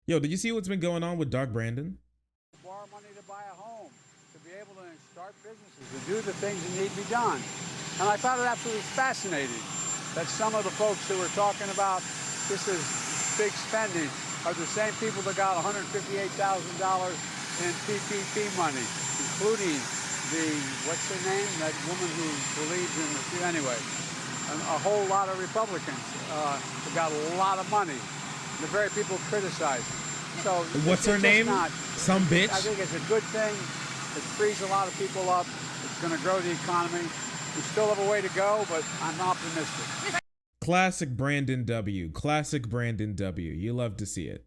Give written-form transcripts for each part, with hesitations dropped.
Yo, did you see what's been going on with Dark Brandon? Borrow money to buy a home, to be able to start businesses, to do the things that need to be done. And I found it absolutely fascinating that some of the folks who were talking about this is big spending are the same people that got $158,000 in PPP money, including what's her name? That woman who believes in anyway, a whole lot of Republicans who got a lot of money. The very people criticizing. So what's her name? Some bitch? I think it's a good thing. It frees a lot of people up. It's going to grow the economy. We still have a way to go, but I'm optimistic. Classic Brandon W. Classic Brandon W. You love to see it.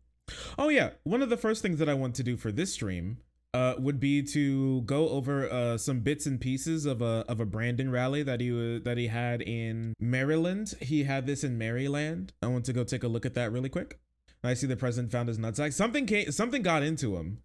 Oh yeah, one of the first things that I want to do for this stream would be to go over some bits and pieces of a Brandon rally that he had in Maryland. He had this in Maryland. I want to go take a look at that really quick. I see the president found his nutsack. Something got into him.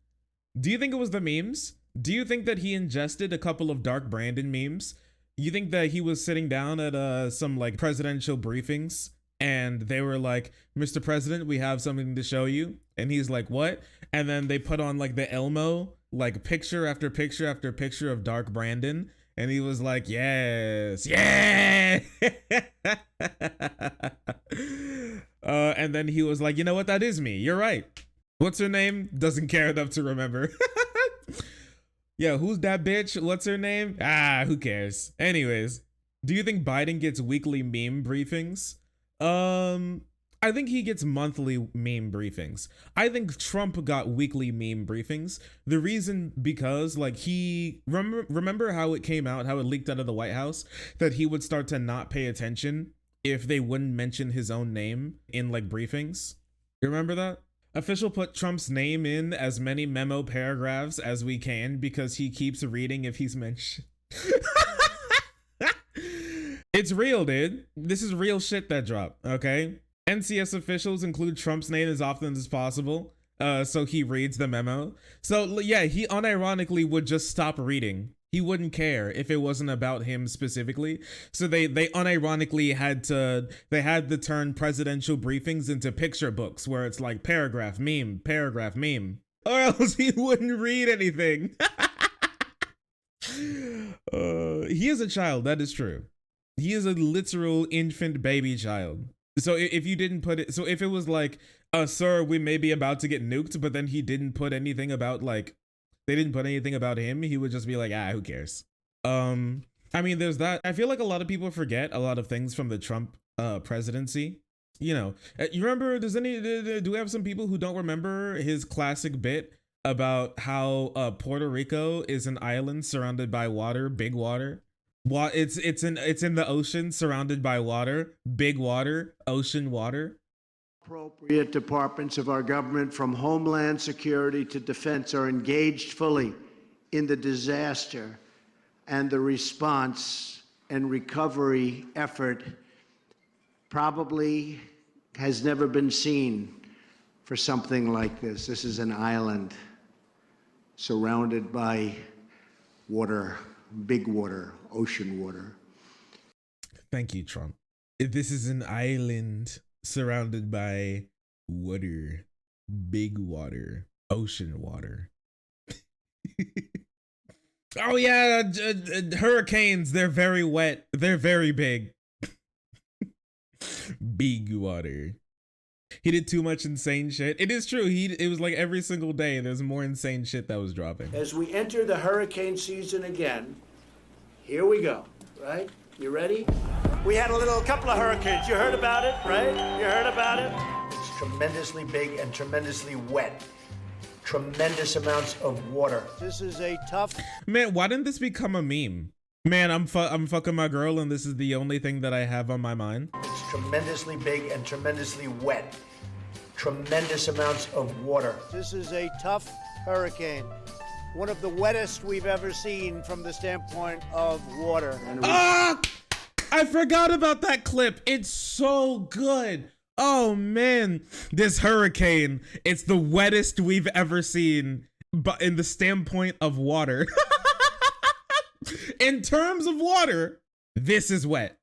Do you think it was the memes? Do you think that he ingested a couple of Dark Brandon memes? You think that he was sitting down at some like presidential briefings and they were like, "Mr. President, we have something to show you." And he's like, "What?" And then they put on like the Elmo, like picture after picture after picture of Dark Brandon. And he was like, "Yes, yeah." And then he was like, "You know what? That is me. You're right. What's her name? Doesn't care enough to remember." Yeah, who's that bitch? What's her name? Ah, who cares? Anyways, do you think Biden gets weekly meme briefings? I think he gets monthly meme briefings. I think Trump got weekly meme briefings. The reason because like he remember how it came out, how it leaked out of the White House that he would start to not pay attention if they wouldn't mention his own name in like briefings. You remember that? Official put Trump's name in as many memo paragraphs as we can because he keeps reading if he's mentioned. It's real, dude. This is real shit that dropped, okay? NCS officials include Trump's name as often as possible, so he reads the memo. So yeah, he unironically would just stop reading. He wouldn't care if it wasn't about him specifically. So they unironically had to turn presidential briefings into picture books where it's like paragraph, meme, or else he wouldn't read anything. He is a child, that is true. He is a literal infant baby child. So if you didn't put it, so if it was like, sir, we may be about to get nuked, but then he didn't put anything about like, they didn't put anything about him, he would just be like, who cares? I mean, there's that. I feel like a lot of people forget a lot of things from the Trump presidency. You know, you remember, do we have some people who don't remember his classic bit about how Puerto Rico is an island surrounded by water, big water? It's in the ocean surrounded by water, big water, ocean water. Appropriate departments of our government, from Homeland Security to Defense, are engaged fully in the disaster and the response and recovery effort probably has never been seen for something like this. This is an island surrounded by water, big water, ocean water. Thank you, Trump. This is an island surrounded by water, big water, ocean water. Oh yeah, hurricanes, they're very wet. They're very big. Big water. He did too much insane shit. It is true. It was like every single day there's more insane shit that was dropping. As we enter the hurricane season again, here we go, right? You ready? We had a couple of hurricanes. You heard about it, right? You heard about it? It's tremendously big and tremendously wet. Tremendous amounts of water. This is a tough... Man, why didn't this become a meme? Man, I'm fucking my girl and this is the only thing that I have on my mind. It's tremendously big and tremendously wet. Tremendous amounts of water. This is a tough hurricane. One of the wettest we've ever seen from the standpoint of water. Ah! I forgot about that clip. It's so good. Oh man, this hurricane, it's the wettest we've ever seen, but in the standpoint of water. In terms of water, this is wet.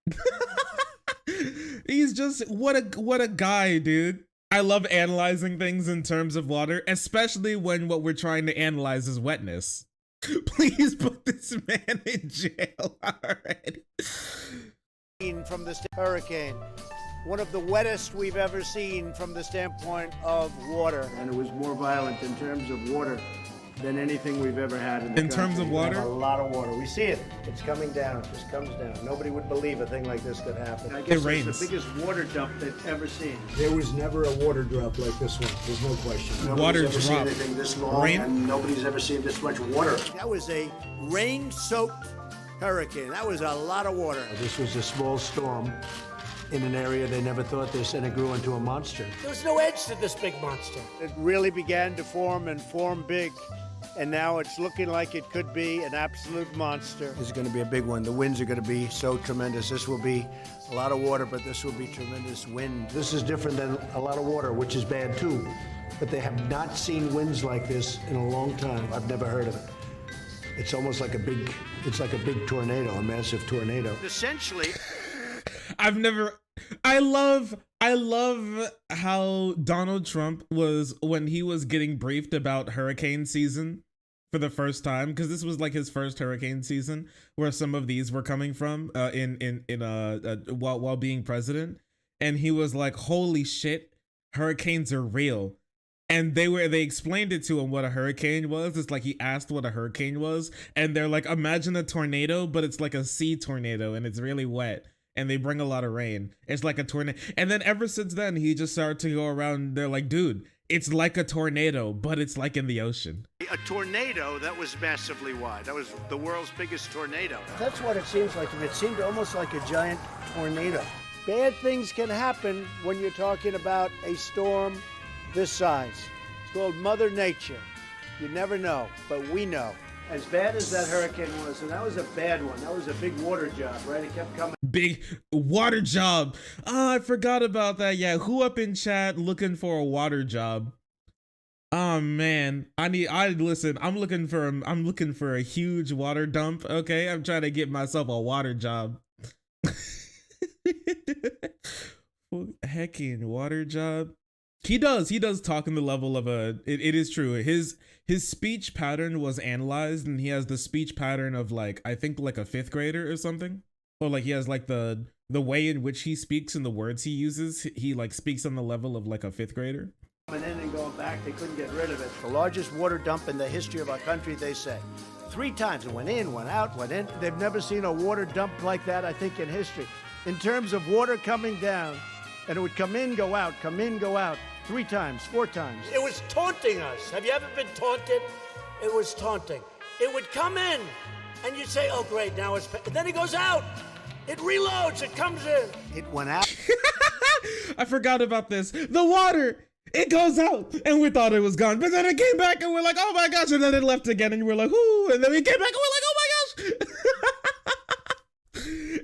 He's just, what a guy, dude. I love analyzing things in terms of water, especially when what we're trying to analyze is wetness. Please put this man in jail already. From the hurricane, one of the wettest we've ever seen from the standpoint of water. And it was more violent in terms of water than anything we've ever had in the In terms of country. We have water? a lot of water. We see it. It's coming down. It just comes down. Nobody would believe a thing like this could happen. I guess it's rains. the biggest water dump they've ever seen. There was never a water drop like this one. There's no question. Nobody's Water ever seen drop. anything this long, Rain? and nobody's ever seen this much water. That was a rain-soaked hurricane. That was a lot of water. This was a small storm in an area they never thought this, and it grew into a monster. There was no edge to this big monster. It really began to form and form big. And now it's looking like it could be an absolute monster. This is going to be a big one. The winds are going to be so tremendous. This will be a lot of water, but this will be tremendous wind. This is different than a lot of water, which is bad too. But they have not seen winds like this in a long time. I've never heard of it. It's almost like a big tornado, a massive tornado. Essentially, I love how Donald Trump was, when he was getting briefed about hurricane season for the first time, because this was like his first hurricane season where some of these were coming from while being president, and he was like, holy shit, hurricanes are real. And they explained it to him what a hurricane was. It's like he asked what a hurricane was, and they're like, imagine a tornado, but it's like a sea tornado and it's really wet. And they bring a lot of rain. It's like a tornado. And then ever since then, he just started to go around. They're like, dude, it's like a tornado, but it's like in the ocean. a tornado that was massively wide. That was the world's biggest tornado. That's what it seems like to me. It seemed almost like a giant tornado. Bad things can happen when you're talking about a storm this size. It's called Mother Nature. You never know, but we know. As bad as that hurricane was, and that was a bad one. That was a big water job, right? It kept coming. Big water job. Oh, I forgot about that. Yeah, who up in chat looking for a water job? Oh man, I'm looking for a huge water dump. Okay, I'm trying to get myself a water job. Heckin' water job. He does talk in the level of it is true. His speech pattern was analyzed, and he has the speech pattern of like, I think like a 5th grader or something. Or like he has like the way in which he speaks and the words he uses, he like speaks on the level of like a 5th grader. Coming in and going back, they couldn't get rid of it. The largest water dump in the history of our country, they say. 3 times. It went in, went out, went in. They've never seen a water dump like that, I think, in history. In terms of water coming down, and it would come in, go out, come in, go out. 3 times, 4 times. It was taunting us. Have you ever been taunted? It was taunting. It would come in, and you'd say, oh, great, now it's... And then it goes out. It reloads. It comes in. It went out. I forgot about this. The water, it goes out, and we thought it was gone. But then it came back, and we're like, oh, my gosh. And then it left again, and we're like, ooh. And then we came back, and we're like, oh, my gosh.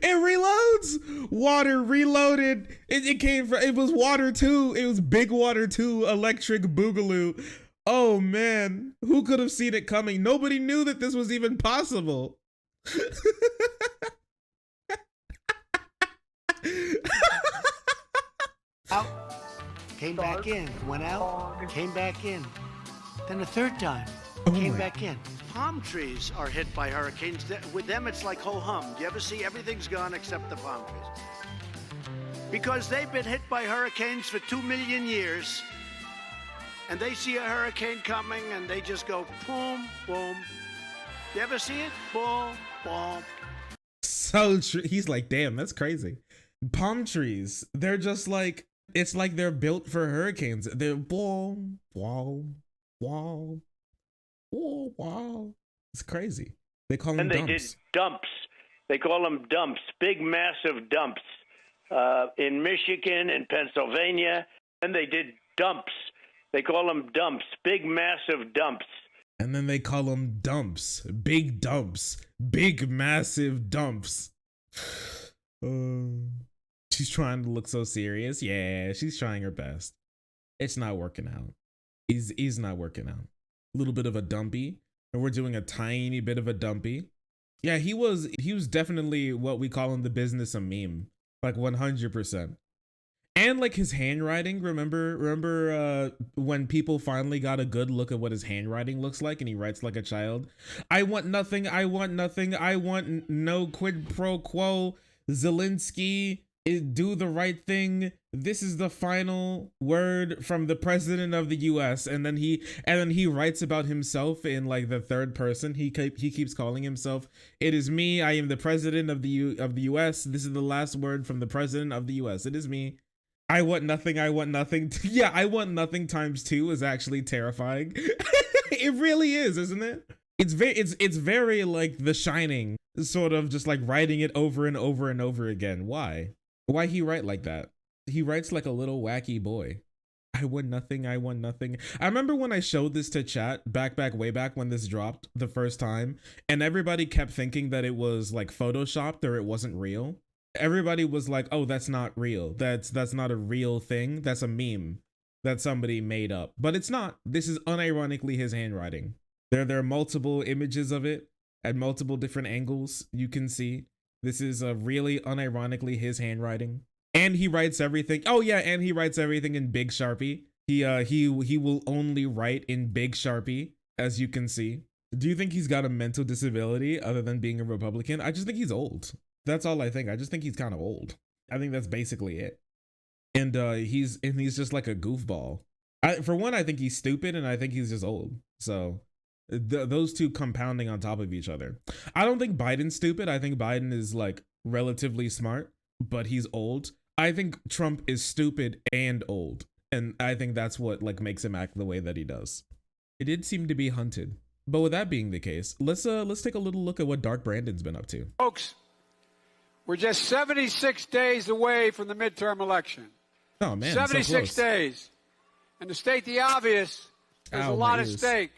It reloads. Water reloaded. It was water 2. It was big water 2 electric boogaloo. Oh man, who could have seen it coming? Nobody knew that this was even possible. Out, came back in, went out, came back in. Then a 3rd time, came back in. Palm trees are hit by hurricanes. With them, it's like ho-hum. Do you ever see everything's gone except the palm trees? Because they've been hit by hurricanes for 2 million years, and they see a hurricane coming, and they just go boom, boom. You ever see it? Boom, boom. So true. He's like, damn, that's crazy. Palm trees, they're just like, it's like they're built for hurricanes. They're boom, wow, wow. Oh, wow. It's crazy. They call them dumps. And they did dumps. They call them dumps, big, massive dumps in Michigan and Pennsylvania. And they did dumps. They call them dumps, big, massive dumps. And then they call them dumps, big, massive dumps. She's trying to look so serious. Yeah, she's trying her best. It's not working out. He's not working out. A little bit of a dumpy, and we're doing a tiny bit of a dumpy. Yeah, he was definitely what we call in the business a meme, like 100%. And like his handwriting, remember when people finally got a good look at what his handwriting looks like and he writes like a child? I want nothing, I want nothing, I want no quid pro quo. Zelensky, do the right thing. This is the final word from the president of the US. And then he writes about himself in like the third person. He keeps calling himself, it is me, I am the president of the US. This is the last word from the president of the US. It is me. I want nothing, I want nothing. Yeah, I want nothing times 2 is actually terrifying. It really is, isn't it? It's very like The Shining, sort of just like writing it over and over and over again. Why he write like that? He writes like a little wacky boy. I want nothing, I want nothing. I remember when I showed this to chat way back when this dropped the first time, and everybody kept thinking that it was like photoshopped or it wasn't real. Everybody was like, oh, that's not real. That's not a real thing. That's a meme that somebody made up. But it's not. This is unironically his handwriting. There are multiple images of it at multiple different angles. You can see this is really unironically his handwriting. And he writes everything. Oh yeah, and he writes everything in big Sharpie. He will only write in big Sharpie, as you can see. Do you think he's got a mental disability other than being a Republican? I just think he's old. That's all I think. I just think he's kind of old. I think that's basically it. And he's just like a goofball. For one, I think he's stupid, and I think he's just old. So those two compounding on top of each other. I don't think Biden's stupid. I think Biden is like relatively smart, but he's old. I think Trump is stupid and old, and I think that's what like makes him act the way that he does. It did seem to be hunted. But with that being the case, let's take a little look at what Dark Brandon's been up to. Folks, we're just 76 days away from the midterm election. Oh, man. 76 days. And to state the obvious, there's a lot at stake.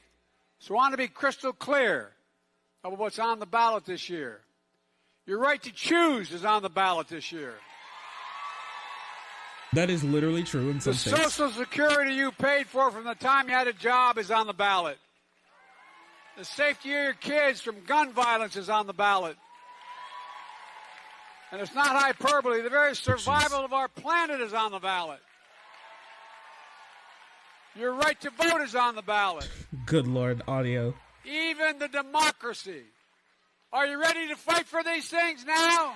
So I want to be crystal clear about what's on the ballot this year. Your right to choose is on the ballot this year. That is literally true in some states. The Social Security you paid for from the time you had a job is on the ballot. The safety of your kids from gun violence is on the ballot. And it's not hyperbole. The very survival of our planet is on the ballot. Your right to vote is on the ballot. Good Lord, audio. Even the democracy. Are you ready to fight for these things now?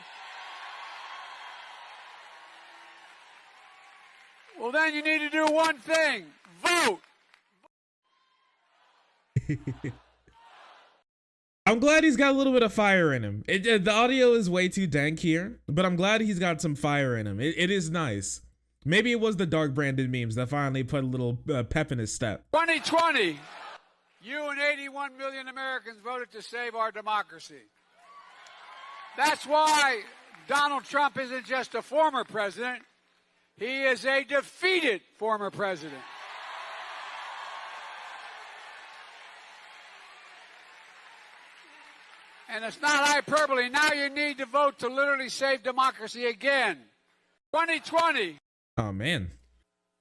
Well, then you need to do one thing. Vote. I'm glad he's got a little bit of fire in him. The audio is way too dank here, but I'm glad he's got some fire in him. It is nice. Maybe it was the Dark Branded memes that finally put a little pep in his step. 2020, you and 81 million Americans voted to save our democracy. That's why Donald Trump isn't just a former president. He is a defeated former president. And it's not hyperbole. Now you need to vote to literally save democracy again. 2020. Oh, man.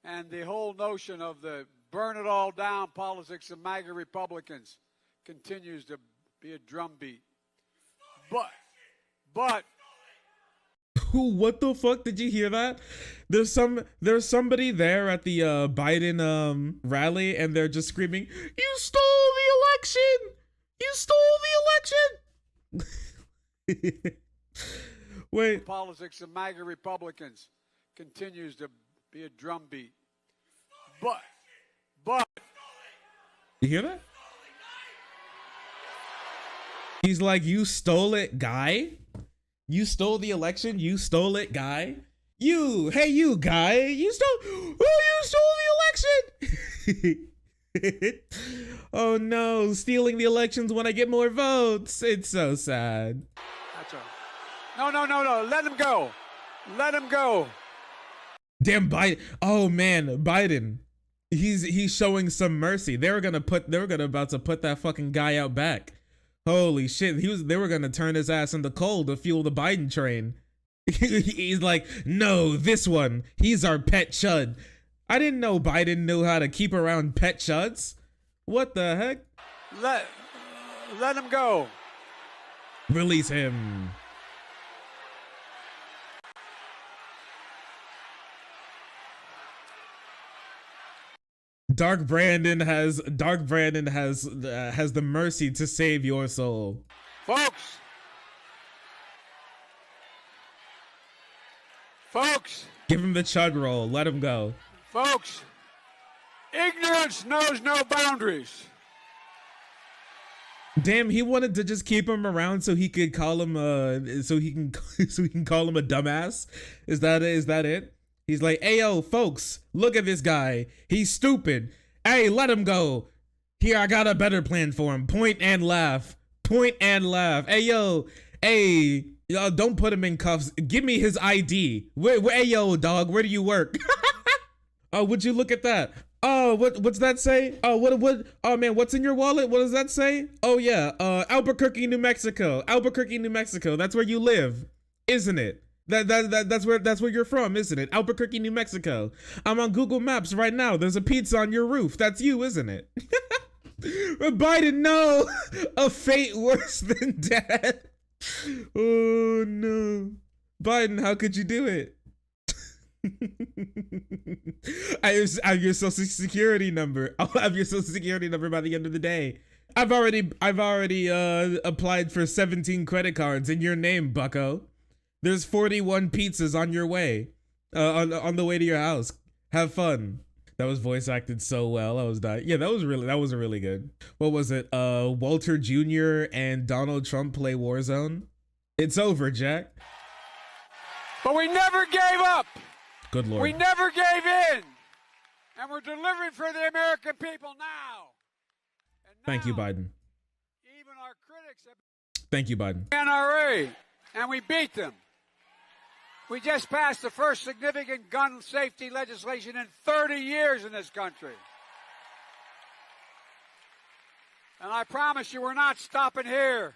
And the whole notion of the burn it all down politics of MAGA Republicans continues to be a drumbeat. But. What the fuck? Did you hear that? There's somebody there at the Biden rally, and they're just screaming, "You stole the election! You stole the election!" Wait. Politics of MAGA Republicans continues to be a drumbeat. But. You hear that? He's like, "You stole it, guy? You stole the election? You stole it, guy? Hey, you guy, you stole the election!" Oh no, stealing the elections when I get more votes. It's so sad. That's all. No. Let him go. Let him go. Damn Biden. Oh man, Biden. He's showing some mercy. They were about to put that fucking guy out back. Holy shit. They were gonna turn his ass into coal to fuel the Biden train. He's like, "No, this one. He's our pet chud." I didn't know Biden knew how to keep around pet chuds. What the heck? Let him go. Release him. Dark Brandon has the mercy to save your soul. Folks, Give him the chug roll. Let him go. folks, ignorance knows no boundaries. Damn, he wanted to just keep him around so he could call him so he can call him a dumbass. Is that it? He's like, "Hey yo, folks, look at this guy. He's stupid. Hey, let him go. Here, I got a better plan for him. Point and laugh. Point and laugh. Hey yo, hey, don't put him in cuffs. Give me his ID. Hey yo, dog, where do you work?" Oh, would you look at that? Oh, what's that say? Oh, what? Oh man, what's in your wallet? What does that say? Oh yeah, Albuquerque, New Mexico. Albuquerque, New Mexico. That's where you live, isn't it? That's where you're from, isn't it? Albuquerque, New Mexico. I'm on Google Maps right now. There's a pizza on your roof. That's you, isn't it? Biden, no, a fate worse than death. Oh no, Biden, how could you do it? I have your social security number. I'll have your social security number by the end of the day. I've already applied for 17 credit cards in your name, bucko. There's 41 pizzas on your way, on the way to your house. Have fun. That was voice acted so well. I was dying. Yeah, that was really good. What was it? Walter Jr. and Donald Trump play Warzone. It's over, Jack. But we never gave up. Good Lord. We never gave in. And we're delivering for the American people now. And now Thank you, Biden. even our critics have Thank you, Biden. NRA, and we beat them. We just passed the first significant gun safety legislation in 30 years in this country. And I promise you, we're not stopping here.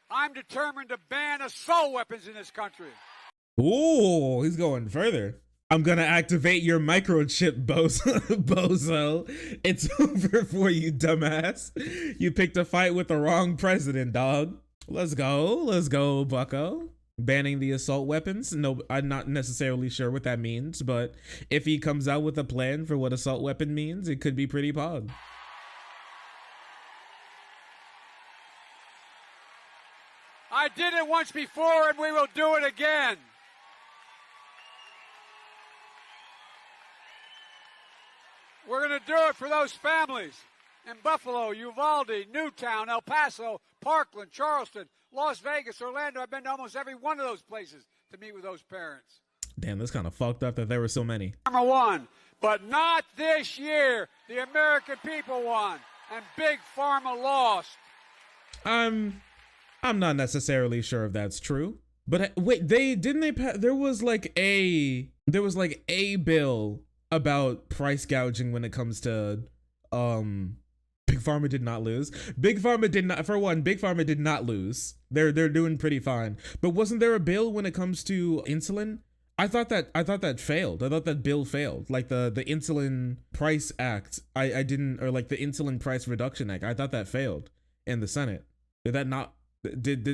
I'm determined to ban assault weapons in this country. Ooh, he's going further. I'm gonna activate your microchip, bozo. It's over for you, dumbass. You picked a fight with the wrong president, dog. Let's go, bucko. Banning the assault weapons. No, I'm not necessarily sure what that means, but if he comes out with a plan for what assault weapon means, it could be pretty pog. I did it once before, and we will do it again. We're going to do it for those families in Buffalo, Uvalde, Newtown, El Paso, Parkland, Charleston, Las Vegas, Orlando. I've been to almost every one of those places to meet with those parents. Damn, that's kind of fucked up that there were so many. Pharma won, but not this year. The American people won, and Big Pharma lost. I'm not necessarily sure if that's true, but wait, there was like a bill about price gouging when it comes to Big Pharma did not lose. Big Pharma did not lose. They're doing pretty fine. But wasn't there a bill when it comes to insulin? I thought that failed. I thought that bill failed. Like the Insulin Price Act. I didn't, or like the Insulin Price Reduction Act. I thought that failed in the Senate. Did that not?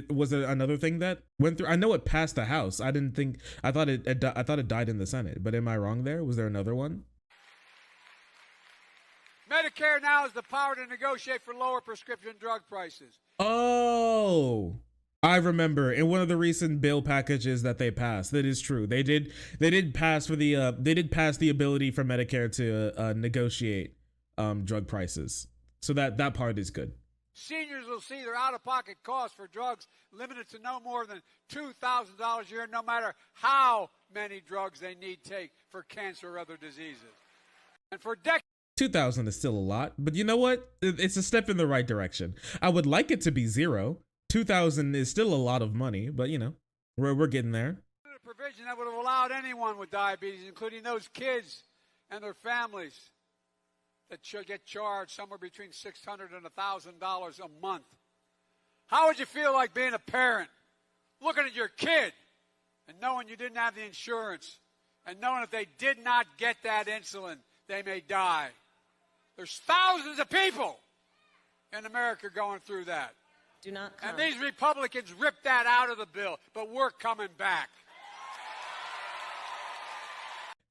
Was there another thing that went through? I know it passed the House. I thought it died in the Senate. But am I wrong there? Was there another one? Medicare now has the power to negotiate for lower prescription drug prices. Oh, I remember in one of the recent bill packages that they passed. That is true. They did pass the ability for Medicare to negotiate drug prices. So that part is good. Seniors will see their out-of-pocket costs for drugs limited to no more than $2,000 a year, no matter how many drugs they need to take for cancer or other diseases. And for decades, 2,000 is still a lot, but you know what? It's a step in the right direction. I would like it to be zero. 2,000 is still a lot of money, but you know, we're getting there. A provision that would have allowed anyone with diabetes, including those kids and their families, that should get charged somewhere between $600 and $1,000 a month. How would you feel like being a parent, looking at your kid and knowing you didn't have the insurance, and knowing if they did not get that insulin, they may die? There's thousands of people in America going through that. Do not come. And these Republicans ripped that out of the bill, but we're coming back.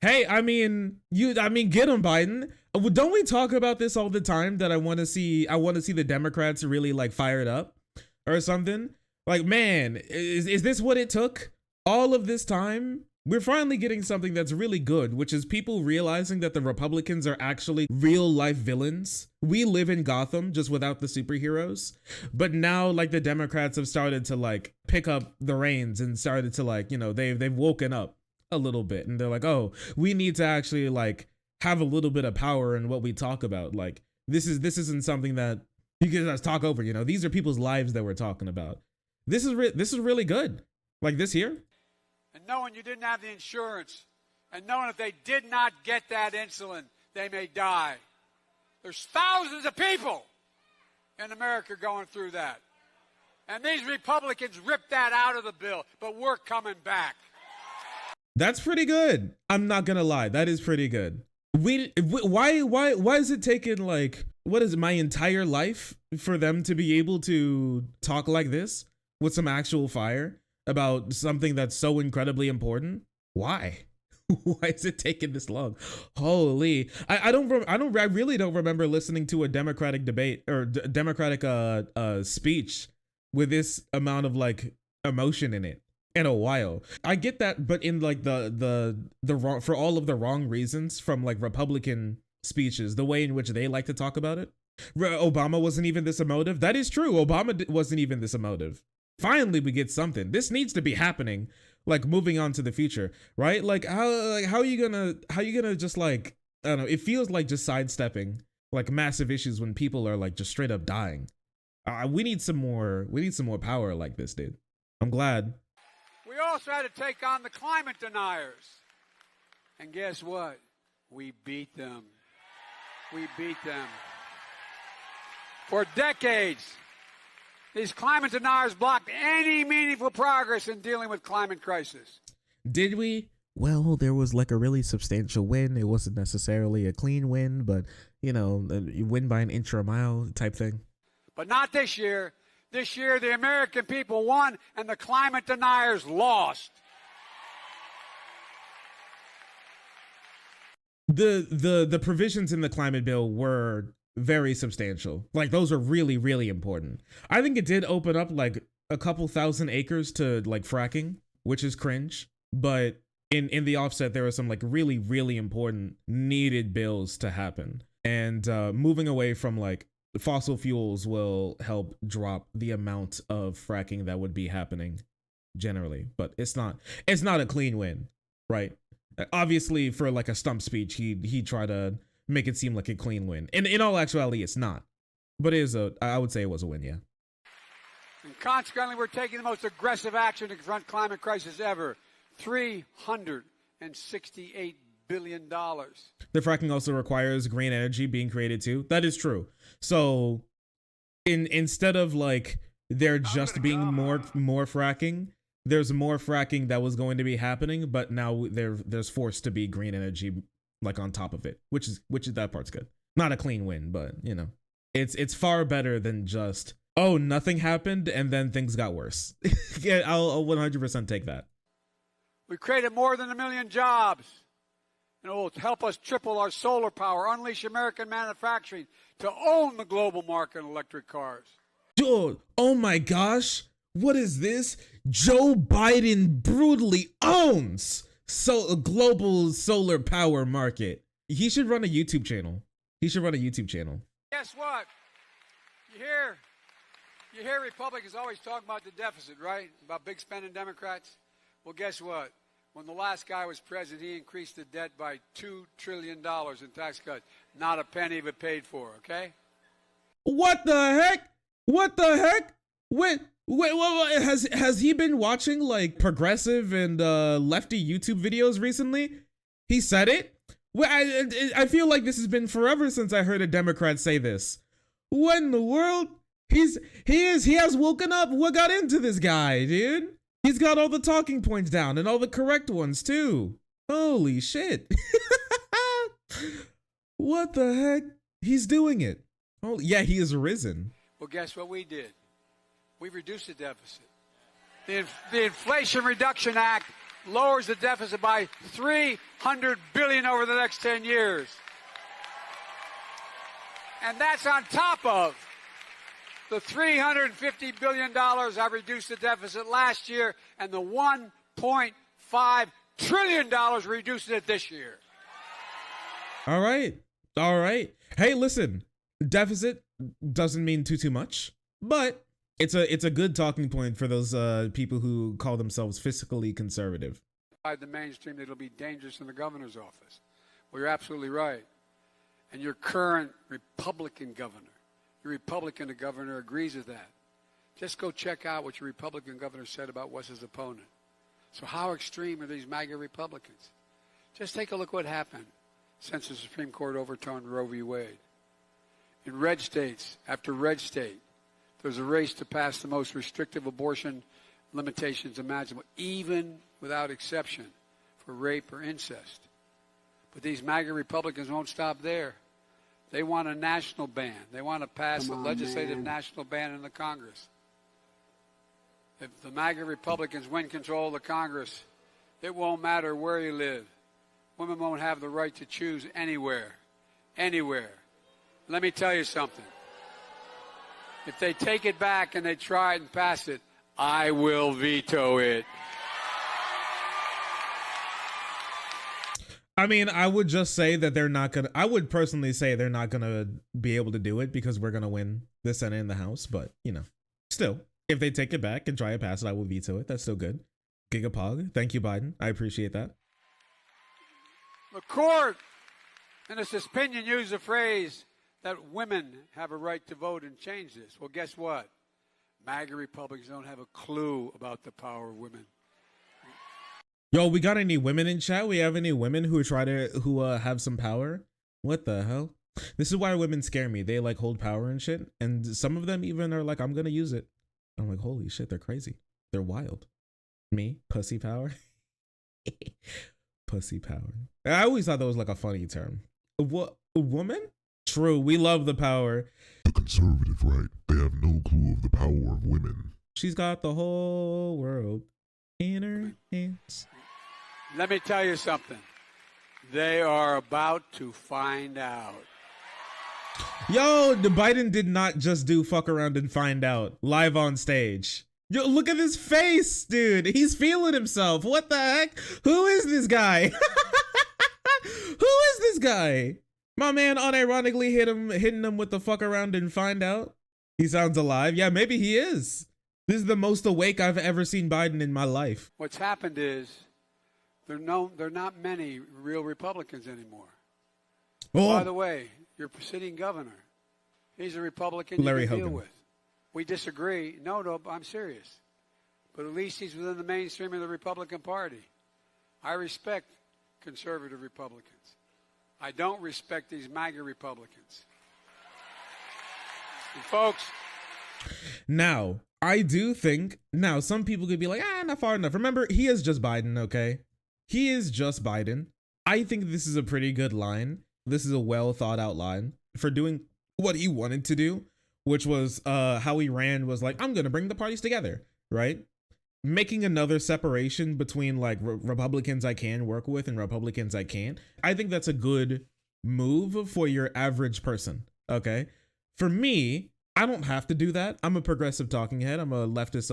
Hey, I mean, get him, Biden. Don't we talk about this all the time that I want to see the Democrats really like fired up or something? Like, man, is this what it took? All of this time? We're finally getting something that's really good, which is people realizing that the Republicans are actually real life villains. We live in Gotham just without the superheroes. But now like the Democrats have started to like pick up the reins and started to like, you know, they've woken up a little bit and they're like, oh, we need to actually like have a little bit of power in what we talk about. Like this isn't something that you can just talk over, you know, these are people's lives that we're talking about. This is really good. Like this here. And knowing you didn't have the insurance, and knowing if they did not get that insulin, they may die. There's thousands of people in America going through that. And these Republicans ripped that out of the bill, but we're coming back. That's pretty good. I'm not gonna lie, that is pretty good. Why is it taking like, what is it, my entire life for them to be able to talk like this with some actual fire about something that's so incredibly important? Why? Why is it taking this long? Holy, I really don't remember listening to a Democratic debate or Democratic speech with this amount of like emotion in it in a while. I get that, but in like the wrong, for all of the wrong reasons from like Republican speeches, the way in which they like to talk about it. Obama wasn't even this emotive. That is true. Obama wasn't even this emotive. Finally, we get something. This needs to be happening, like moving on to the future, right? Like how are you gonna just like, I don't know, it feels like just sidestepping like massive issues when people are like just straight up dying. We need some more power like this, dude. I'm glad. We also had to take on the climate deniers. And guess what? We beat them. We beat them. For decades, these climate deniers blocked any meaningful progress in dealing with climate crisis. Did we? Well, there was like a really substantial win. It wasn't necessarily a clean win, but you know, you win by an inch or a mile type thing. But not this year. This year, the American people won and the climate deniers lost. The provisions in the climate bill were very substantial. Like those are really, really important. I think it did open up like a couple thousand acres to like fracking, which is cringe. But in the offset, there are some like really, really important needed bills to happen. And moving away from like fossil fuels will help drop the amount of fracking that would be happening generally. But it's not a clean win, right? Obviously, for like a stump speech, he tried to make it seem like a clean win. In all actuality, it's not. But it is I would say it was a win, yeah. And consequently, we're taking the most aggressive action to confront climate crisis ever. $368 billion. The fracking also requires green energy being created too. That is true. So instead of like there just being more fracking, there's more fracking that was going to be happening, but now there's forced to be green energy like on top of it, which is that part's good. Not a clean win, but you know, it's far better than just, oh, nothing happened and then things got worse. Yeah, I'll 100% take that. We created more than 1 million jobs. And it will help us triple our solar power, unleash American manufacturing to own the global market in electric cars. Dude, oh my gosh. What is this? Joe Biden brutally owns a global solar power market. He should run a YouTube channel. Guess what? You hear Republicans always talk about the deficit, right? About big spending Democrats. Well, guess what? When the last guy was president, he increased the debt by $2 trillion in tax cuts. Not a penny of it paid for, okay? What the heck? Wait, has he been watching like progressive and lefty YouTube videos recently? He said it? Well, I feel like this has been forever since I heard a Democrat say this. What in the world? He has woken up. What got into this guy, dude? He's got all the talking points down and all the correct ones too. Holy shit. What the heck? He's doing it. Oh yeah, he has risen. Well, guess what we did? We reduced the deficit. The Inflation Reduction Act lowers the deficit by $300 billion over the next 10 years. And that's on top of the $350 billion I reduced the deficit last year and the $1.5 trillion reduced it this year. All right. All right. Hey, listen, deficit doesn't mean too much, but it's a good talking point for those people who call themselves fiscally conservative. By the mainstream, it'll be dangerous in the governor's office. Well, you're absolutely right. And your current Republican governor agrees with that. Just go check out what your Republican governor said about what's his opponent. So how extreme are these MAGA Republicans? Just take a look what happened since the Supreme Court overturned Roe v. Wade. In red states after red state, there's a race to pass the most restrictive abortion limitations imaginable, even without exception for rape or incest. But these MAGA Republicans won't stop there. They want a national ban. They want to pass a legislative national ban in the Congress. If the MAGA Republicans win control of the Congress, it won't matter where you live. Women won't have the right to choose anywhere. Anywhere. Let me tell you something. If they take it back and they try it and pass it, I will veto it. I mean, I would just say that I would personally say they're not gonna be able to do it because we're gonna win the Senate and the House, but still, if they take it back and try to pass it, I will veto it. That's still good. Gigapog, thank you, Biden. I appreciate that. The court, in its opinion, used the phrase that women have a right to vote and change this. Well, guess what? MAGA Republicans don't have a clue about the power of women. Yo, we got any women in chat? We have any women who have some power? What the hell? This is why women scare me. They like hold power and shit. And some of them even are like, I'm going to use it. I'm like, holy shit, they're crazy. They're wild. Me? Pussy power? Pussy power. I always thought that was like a funny term. What? A woman? True. We love the power. The conservative right. They have no clue of the power of women. She's got the whole world in her hands. Let me tell you something. They are about to find out. Yo, the Biden did not just do fuck around and find out live on stage. Yo, look at his face, dude. He's feeling himself. What the heck? Who is this guy? Who is this guy? My man unironically hitting him with the fuck around and find out. He sounds alive. Yeah, maybe he is. This is the most awake I've ever seen Biden in my life. What's happened is there are not many real Republicans anymore. Oh. By the way, your sitting governor, he's a Republican Larry you can Hogan. deal with. We disagree. No, I'm serious. But at least he's within the mainstream of the Republican Party. I respect conservative Republicans. I don't respect these MAGA Republicans. And folks. Now, I do think, some people could be like, not far enough. Remember, he is just Biden, okay? He is just Biden. I think this is a pretty good line. This is a well thought out line for doing what he wanted to do, which was how he ran was like, I'm going to bring the parties together, right? Making another separation between like Republicans I can work with and Republicans I can't. I think that's a good move for your average person, okay? For me, I don't have to do that. I'm a progressive talking head. I'm a leftist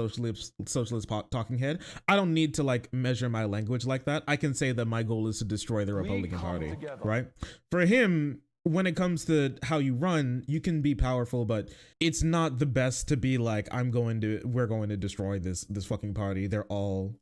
socialist talking head. I don't need to like measure my language like that. I can say that my goal is to destroy the Republican Party, right? For him, when it comes to how you run, you can be powerful, but it's not the best to be like, we're going to destroy this fucking party. They're all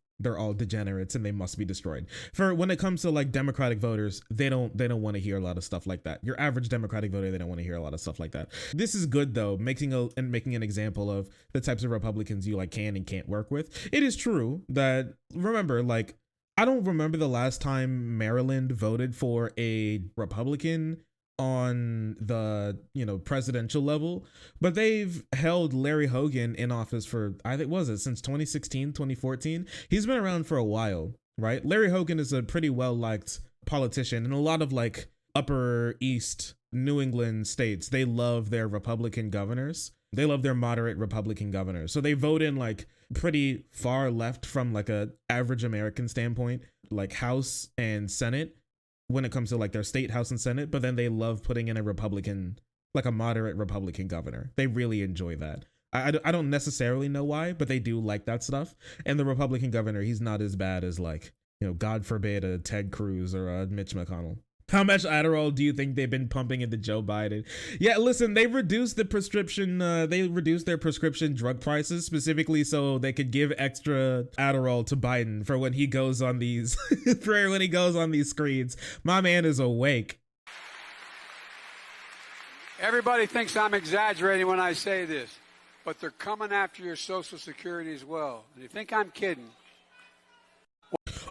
degenerates and they must be destroyed. For when it comes to like Democratic voters, they don't want to hear a lot of stuff like that. Your average Democratic voter, they don't want to hear a lot of stuff like that. This is good though, making an example of the types of Republicans you like can and can't work with. It is true that, remember, like, I don't remember the last time Maryland voted for a Republican on the presidential level, but they've held Larry Hogan in office for, I think, since 2016, 2014. He's been around for a while, right? Larry Hogan is a pretty well liked politician, and a lot of like upper east New England states, they love their Republican governors. They love their moderate Republican governors. So they vote in like pretty far left from like a average American standpoint, like House and Senate when it comes to like their state House and Senate. But then they love putting in a Republican, like a moderate Republican governor. They really enjoy that. I don't necessarily know why, but they do like that stuff. And the Republican governor, he's not as bad as like, you know, God forbid, a Ted Cruz or a Mitch McConnell. How much Adderall do you think they've been pumping into Joe Biden? Yeah, listen, they reduced the prescription, they reduced their prescription drug prices specifically so they could give extra Adderall to Biden for when he goes on these, for when he goes on these screens. My man is awake. Everybody thinks I'm exaggerating when I say this, but they're coming after your Social Security as well. And you think I'm kidding?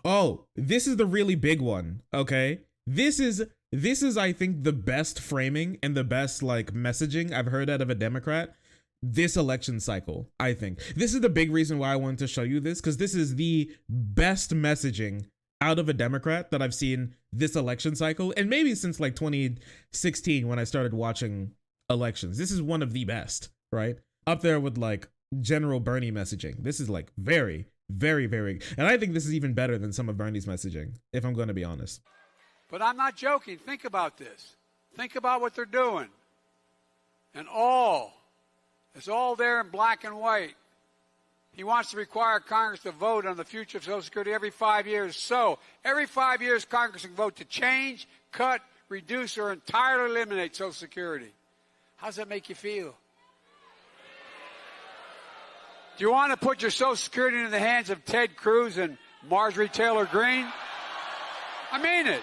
Oh, this is the really big one, okay? This is I think the best framing and the best like messaging I've heard out of a Democrat this election cycle. I think this is the big reason why I wanted to show you this, because this is the best messaging out of a Democrat that I've seen this election cycle, and maybe since like 2016 when I started watching elections. This is one of the best, right? Up there with like general Bernie messaging. This is like very, very, very, and I think this is even better than some of Bernie's messaging, if I'm going to be honest. But I'm not joking. Think about this. Think about what they're doing. And it's all there in black and white. He wants to require Congress to vote on the future of Social Security every 5 years. So every 5 years, Congress can vote to change, cut, reduce, or entirely eliminate Social Security. How does that make you feel? Do you want to put your Social Security in the hands of Ted Cruz and Marjorie Taylor Greene? I mean it.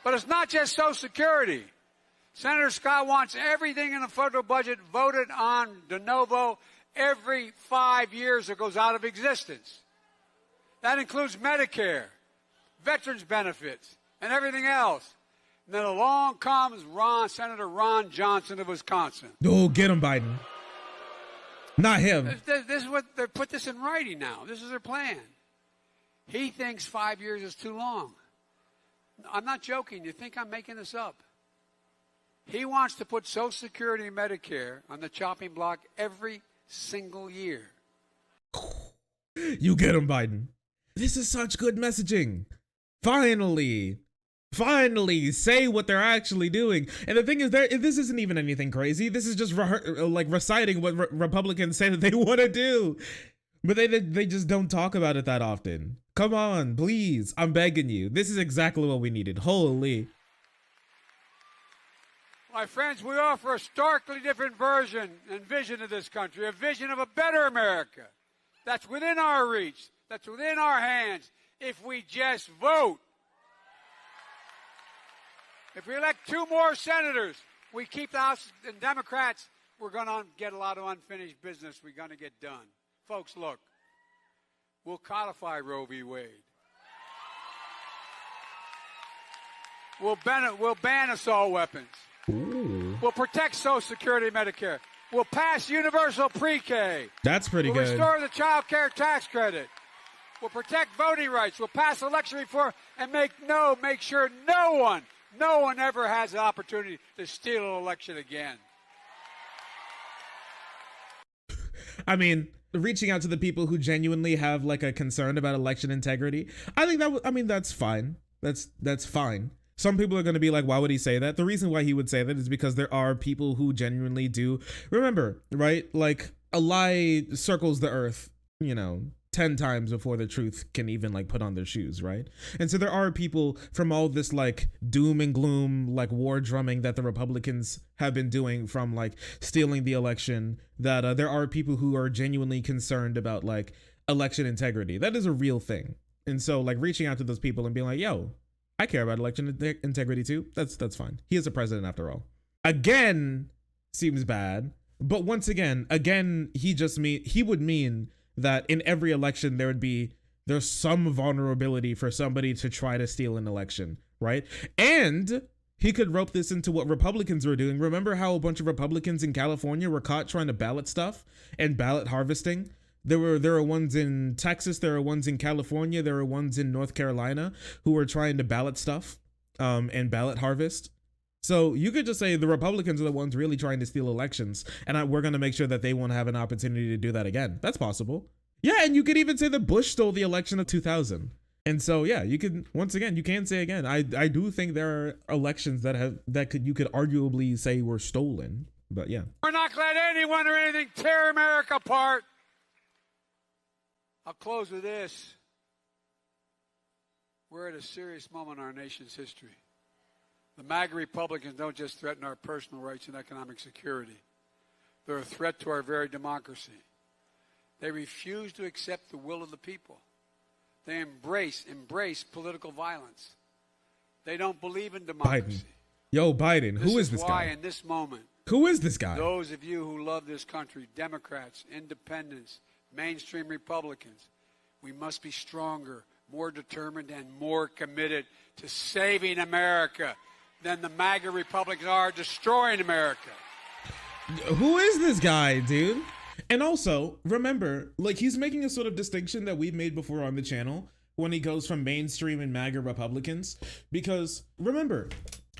But it's not just Social Security. Senator Scott wants everything in the federal budget voted on de novo every 5 years it goes out of existence. That includes Medicare, veterans benefits, and everything else. And then along comes Senator Ron Johnson of Wisconsin. Oh, get him, Biden. Not him. This is what they put this in writing now. This is their plan. He thinks 5 years is too long. I'm not joking. You think I'm making this up? He wants to put Social Security and Medicare on the chopping block every single year. You get him, Biden. This is such good messaging. Finally say what they're actually doing. And the thing is, this isn't even anything crazy. This is just reciting what Republicans say that they want to do. But they just don't talk about it that often. Come on, please. I'm begging you. This is exactly what we needed. Holy. My friends, we offer a starkly different version and vision of this country, a vision of a better America that's within our reach, that's within our hands, if we just vote. If we elect 2 more senators, we keep the House and Democrats, we're going to get a lot of unfinished business we're going to get done. Folks, look, we'll codify Roe v. Wade. We'll ban assault weapons. Ooh. We'll protect Social Security and Medicare. We'll pass universal pre-K. That's pretty good. We'll restore the child care tax credit. We'll protect voting rights. We'll pass election reform and make sure no one ever has the opportunity to steal an election again. I mean, reaching out to the people who genuinely have like a concern about election integrity, I think that's fine. That's fine. Some people are going to be like, why would he say that? The reason why he would say that is because there are people who genuinely do. Remember, right? Like a lie circles the earth, 10 times before the truth can even like put on their shoes, right? And so there are people from all this like doom and gloom, like war drumming that the Republicans have been doing from like stealing the election, that there are people who are genuinely concerned about like election integrity. That is a real thing. And so like reaching out to those people and being like, yo, I care about election integrity too. That's fine. He is a president after all. Again, seems bad. But once again, he would mean that in every election there's some vulnerability for somebody to try to steal an election, right? And he could rope this into what Republicans were doing. Remember how a bunch of Republicans in California were caught trying to ballot stuff and ballot harvesting? There were ones in Texas, there are ones in California, there are ones in North Carolina who were trying to ballot stuff and ballot harvest. So you could just say the Republicans are the ones really trying to steal elections, and we're going to make sure that they won't have an opportunity to do that again. That's possible. Yeah, and you could even say that Bush stole the election of 2000. And so yeah, you can, once again, you can say again, I do think there are elections that you could arguably say were stolen. But yeah. We're not going to let anyone or anything tear America apart. I'll close with this. We're at a serious moment in our nation's history. The MAGA Republicans don't just threaten our personal rights and economic security. They're a threat to our very democracy. They refuse to accept the will of the people. They embrace political violence. They don't believe in democracy. Biden. Yo, Biden, who is this guy? Why in this moment, who is this guy? those of you who love this country, Democrats, independents, mainstream Republicans, we must be stronger, more determined, and more committed to saving America than the MAGA Republicans are destroying America. Who is this guy, dude? And also, remember, like, he's making a sort of distinction that we've made before on the channel when he goes from mainstream and MAGA Republicans. Because, remember,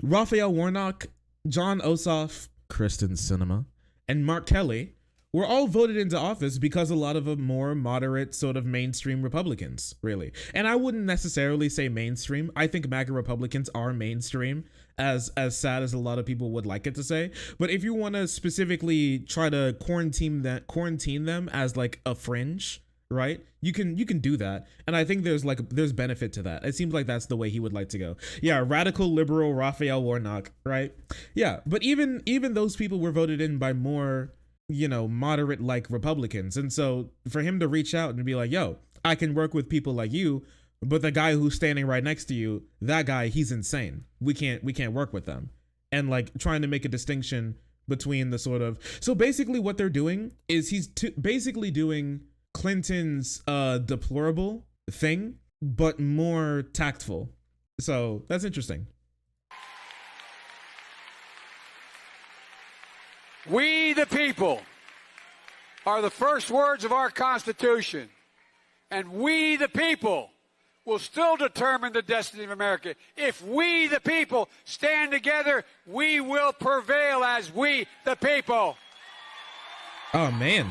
Raphael Warnock, John Ossoff, Kristen Sinema, and Mark Kelly were all voted into office because a lot of them more moderate sort of mainstream Republicans, really. And I wouldn't necessarily say mainstream. I think MAGA Republicans are mainstream, as sad as a lot of people would like it to say. But if you want to specifically try to quarantine them as like a fringe, right? You can do that. And I think there's benefit to that. It seems like that's the way he would like to go. Yeah, radical liberal Raphael Warnock, right? Yeah, but even those people were voted in by more, moderate like Republicans. And so for him to reach out and be like, yo, I can work with people like you, but the guy who's standing right next to you, that guy, he's insane. We can't work with them. And like trying to make a distinction between the sort of, so basically what they're doing is he's basically doing Clinton's deplorable thing, but more tactful. So that's interesting. We the people are the first words of our Constitution, and we the people will still determine the destiny of America. If we the people stand together, we will prevail as we the people. Oh man,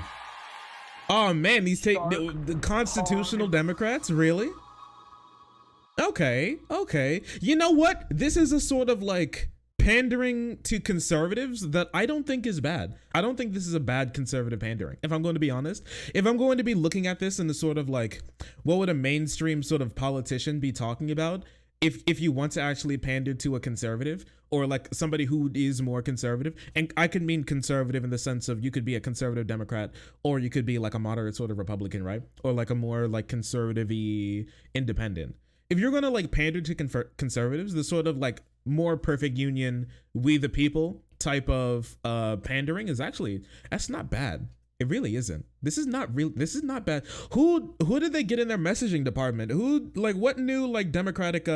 these the constitutional Democrats, really? Okay. You know what? This is a sort of like pandering to conservatives that I don't think is bad. I don't think this is a bad conservative pandering, if I'm going to be honest. If I'm going to be looking at this in the sort of like, what would a mainstream sort of politician be talking about if you want to actually pander to a conservative or like somebody who is more conservative? And I can mean conservative in the sense of you could be a conservative Democrat, or you could be like a moderate sort of Republican, right? Or like a more like conservative-y independent. If you're going to like pander to conservatives, the sort of like more perfect union, we the people type of pandering is actually, that's not bad. It really isn't. This is not bad. Who did they get in their messaging department? Who, like, what new like Democratic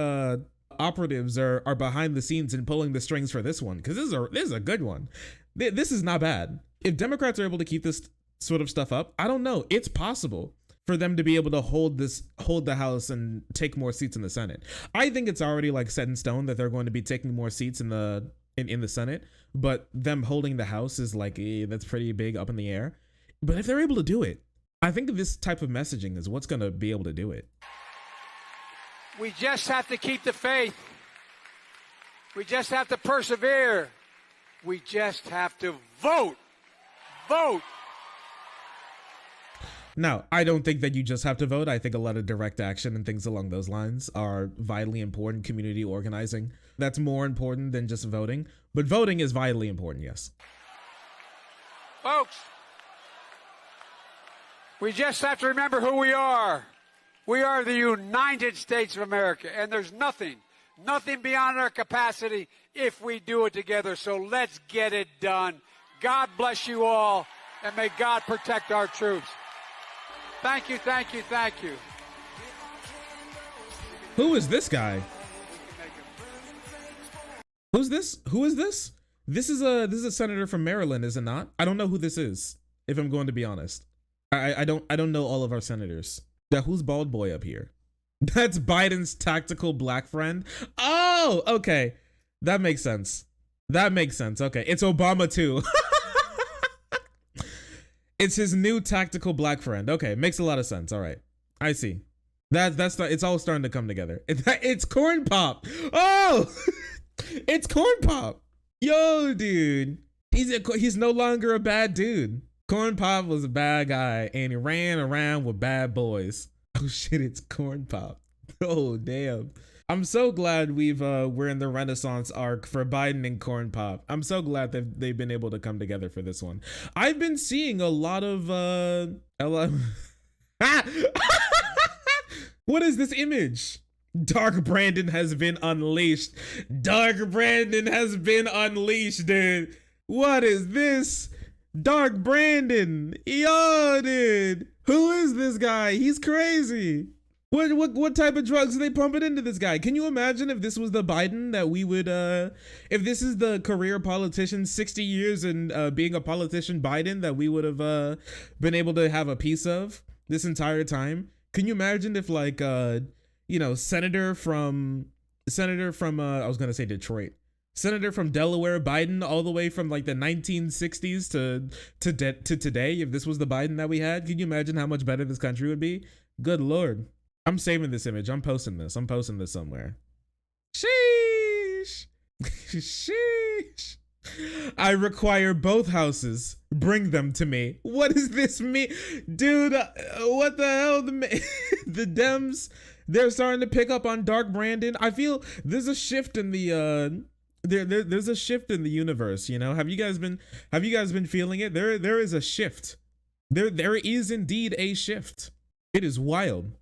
operatives are behind the scenes and pulling the strings for this one? Because this is a good one. This is not bad. If Democrats are able to keep this sort of stuff up, I don't know. It's possible for them to be able to hold the House and take more seats in the Senate. I think it's already like set in stone that they're going to be taking more seats in the Senate, but them holding the House is like, that's pretty big up in the air. But if they're able to do it, I think this type of messaging is what's going to be able to do it. We just have to keep the faith. We just have to persevere. We just have to vote. Vote. Now, I don't think that you just have to vote. I think a lot of direct action and things along those lines are vitally important. Community organizing, that's more important than just voting. But voting is vitally important, yes. Folks, we just have to remember who we are. We are the United States of America, and there's nothing beyond our capacity if we do it together. So let's get it done. God bless you all, and may God protect our troops. Thank you. Who is this guy? Who is this? This is a senator from Maryland, is it not? I don't know who this is, if I'm going to be honest. I don't know all of our senators. Yeah, who's bald boy up here? That's Biden's tactical black friend. Oh, okay. That makes sense. That makes sense. Okay. It's Obama too. It's his new tactical black friend. Okay. Makes a lot of sense. All right. I see. It's all starting to come together. It's Corn Pop. Oh, it's Corn Pop. Yo, dude. He's no longer a bad dude. Corn Pop was a bad guy and he ran around with bad boys. Oh shit, it's Corn Pop. Oh damn. I'm so glad we're in the Renaissance arc for Biden and Corn Pop. I'm so glad that they've been able to come together for this one. I've been seeing a lot of what is this image? Dark Brandon has been unleashed. Dark Brandon has been unleashed, dude. What is this? Dark Brandon. Yo, dude. Who is this guy? He's crazy. What type of drugs are they pumping into this guy? Can you imagine if this was the Biden that we would if this is the career politician, 60 years and being a politician Biden that we would have been able to have a piece of this entire time? Can you imagine if like you know, senator from I was gonna say Detroit, senator from Delaware Biden, all the way from like the 1960s to today, if this was the Biden that we had? Can you imagine how much better this country would be? Good Lord. I'm saving this image. I'm posting this somewhere. Sheesh. Sheesh. I require both houses. Bring them to me. What does this mean? Dude, what the hell? The Dems, they're starting to pick up on Dark Brandon. I feel there's a shift in the there's a shift in the universe, you know? Have you guys been feeling it? There is a shift. There is indeed a shift. It is wild.